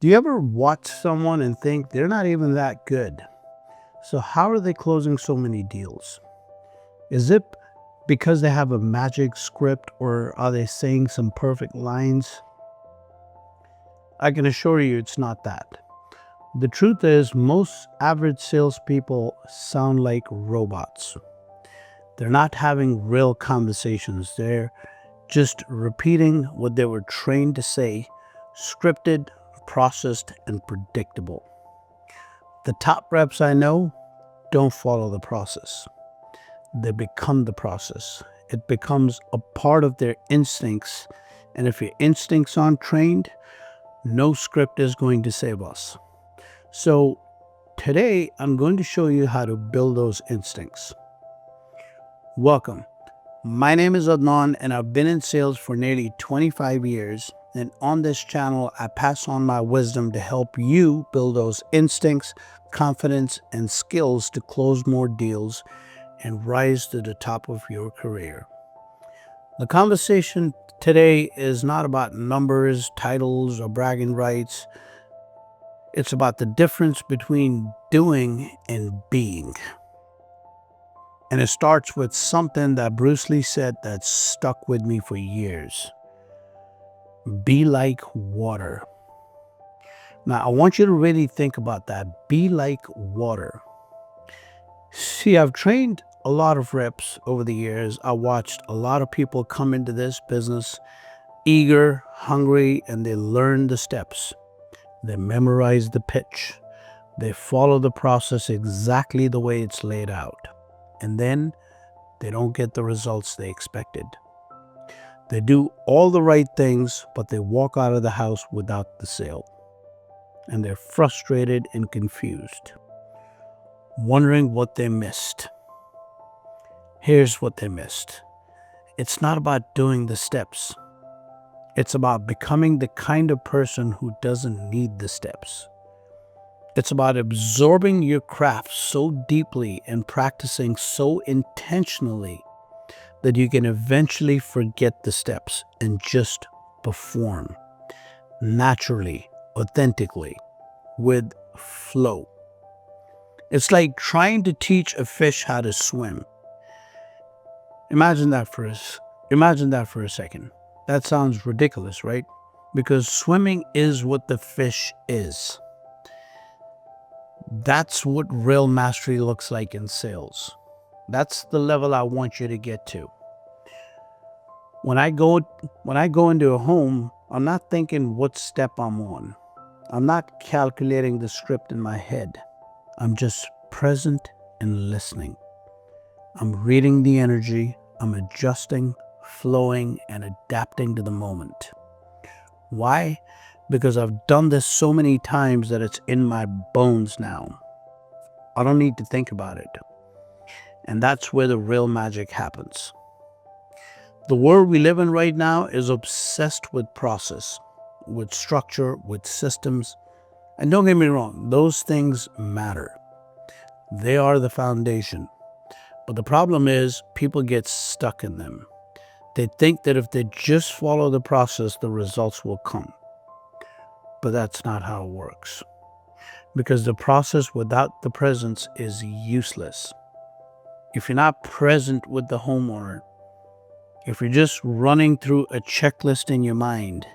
Do you ever watch someone and think they're not even that good? So, how are they closing so many deals? Is it because they have a magic script or are they saying some perfect lines? I can assure you it's not that. The truth is, most average salespeople sound like robots. They're not having real conversations, they're just repeating what they were trained to say, scripted, processed, and predictable. The top reps I know don't follow the process. They become the process. It becomes a part of their instincts. And if your instincts aren't trained, no script is going to save us. So today, I'm going to show you how to build those instincts. Welcome. My name is Adnan, and I've been in sales for nearly 25 years. And on this channel, I pass on my wisdom to help you build those instincts, confidence, and skills to close more deals and rise to the top of your career. The conversation today is not about numbers, titles, or bragging rights. It's about the difference between doing and being. And it starts with something that Bruce Lee said that stuck with me for years. Be like water. Now, I want you to really think about that. Be like water. See, I've trained a lot of reps over the years. I watched a lot of people come into this business eager, hungry, and they learn the steps. They memorize the pitch. They follow the process exactly the way it's laid out. And then they don't get the results they expected. They do all the right things, but they walk out of the house without the sale. And they're frustrated and confused, wondering what they missed. Here's what they missed. It's not about doing the steps. It's about becoming the kind of person who doesn't need the steps. It's about absorbing your craft so deeply and practicing so intentionally that you can eventually forget the steps and just perform naturally, authentically, with flow. It's like trying to teach a fish how to swim. Imagine that for a second. That sounds ridiculous, right? Because swimming is what the fish is. That's what real mastery looks like in sales. That's the level I want you to get to. When I go into a home, I'm not thinking what step I'm on. I'm not calculating the script in my head. I'm just present and listening. I'm reading the energy. I'm adjusting, flowing, and adapting to the moment. Why? Because I've done this so many times that it's in my bones now. I don't need to think about it. And that's where the real magic happens. The world we live in right now is obsessed with process, with structure, with systems. And don't get me wrong, those things matter. They are the foundation. But the problem is people get stuck in them. They think that if they just follow the process, the results will come. But that's not how it works. Because the process without the presence is useless. If you're not present with the homeowner, if you're just running through a checklist in your mind,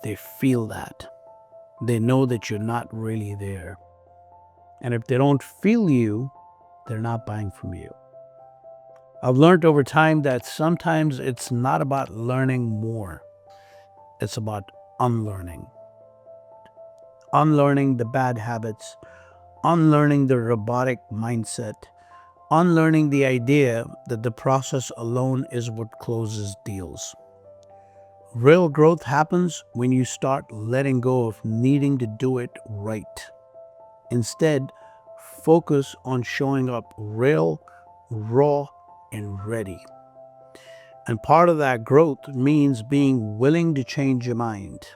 they feel that. They know that you're not really there. And if they don't feel you, they're not buying from you. I've learned over time that sometimes it's not about learning more. It's about unlearning. Unlearning the bad habits, unlearning the robotic mindset, unlearning the idea that the process alone is what closes deals. Real growth happens when you start letting go of needing to do it right. Instead, focus on showing up real, raw, and ready. And part of that growth means being willing to change your mind.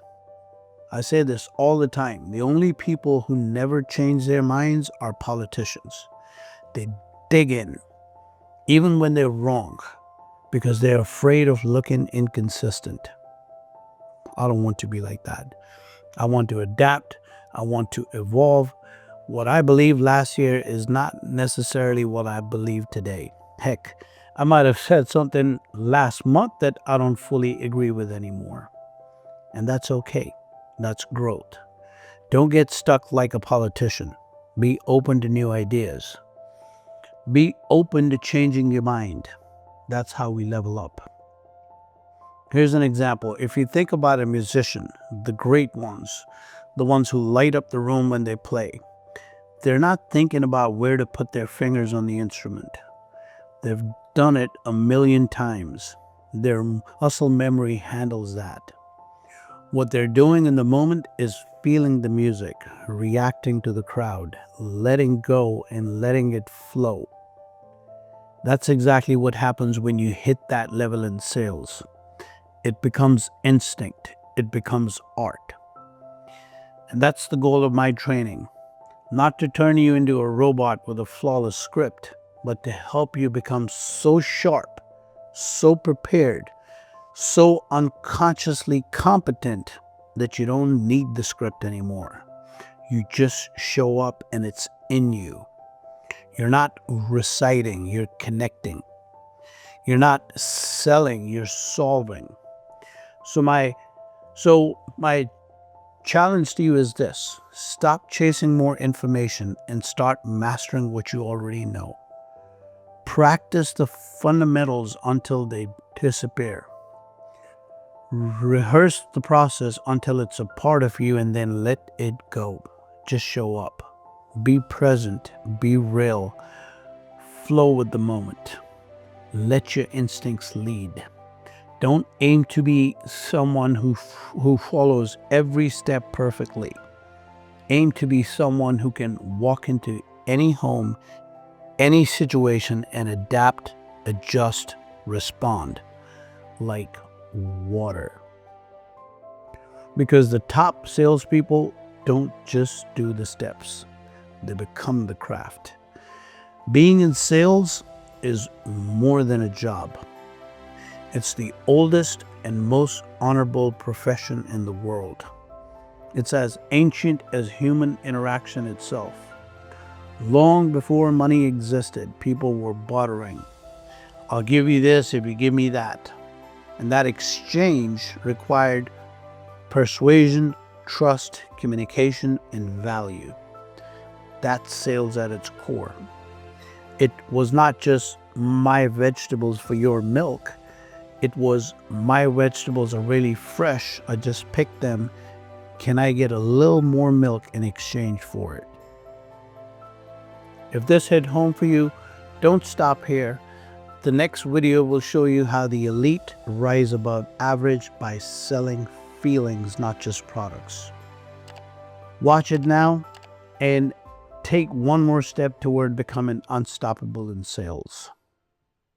I say this all the time. The only people who never change their minds are politicians. They dig in, even when they're wrong, because they're afraid of looking inconsistent. I don't want to be like that. I want to adapt. I want to evolve. What I believed last year is not necessarily what I believe today. Heck, I might have said something last month that I don't fully agree with anymore. And that's okay. That's growth. Don't get stuck like a politician. Be open to new ideas. Be open to changing your mind. That's how we level up. Here's an example. If you think about a musician, the great ones, the ones who light up the room when they play, they're not thinking about where to put their fingers on the instrument. They've done it a million times. Their muscle memory handles that. What they're doing in the moment is feeling the music, reacting to the crowd, letting go and letting it flow. That's exactly what happens when you hit that level in sales. It becomes instinct. It becomes art. And that's the goal of my training. Not to turn you into a robot with a flawless script, but to help you become so sharp, so prepared, so unconsciously competent that you don't need the script anymore. You just show up and it's in you. You're not reciting, you're connecting. You're not selling, you're solving. So my challenge to you is this: stop chasing more information and start mastering what you already know. Practice the fundamentals until they disappear. Rehearse the process until it's a part of you and then let it go. Just show up. Be present. Be real. Flow with the moment. Let your instincts lead. Don't aim to be someone who follows every step perfectly. Aim to be someone who can walk into any home, any situation, and adapt, adjust, respond like water. Because the top salespeople don't just do the steps, they become the craft. Being in sales is more than a job. It's the oldest and most honorable profession in the world. It's as ancient as human interaction itself. Long before money existed, people were bartering. I'll give you this if you give me that. And that exchange required persuasion, trust, communication, and value. That's sales at its core. It was not just my vegetables for your milk. It was my vegetables are really fresh. I just picked them. Can I get a little more milk in exchange for it? If this hit home for you, don't stop here. The next video will show you how the elite rise above average by selling feelings, not just products. Watch it now and take one more step toward becoming unstoppable in sales.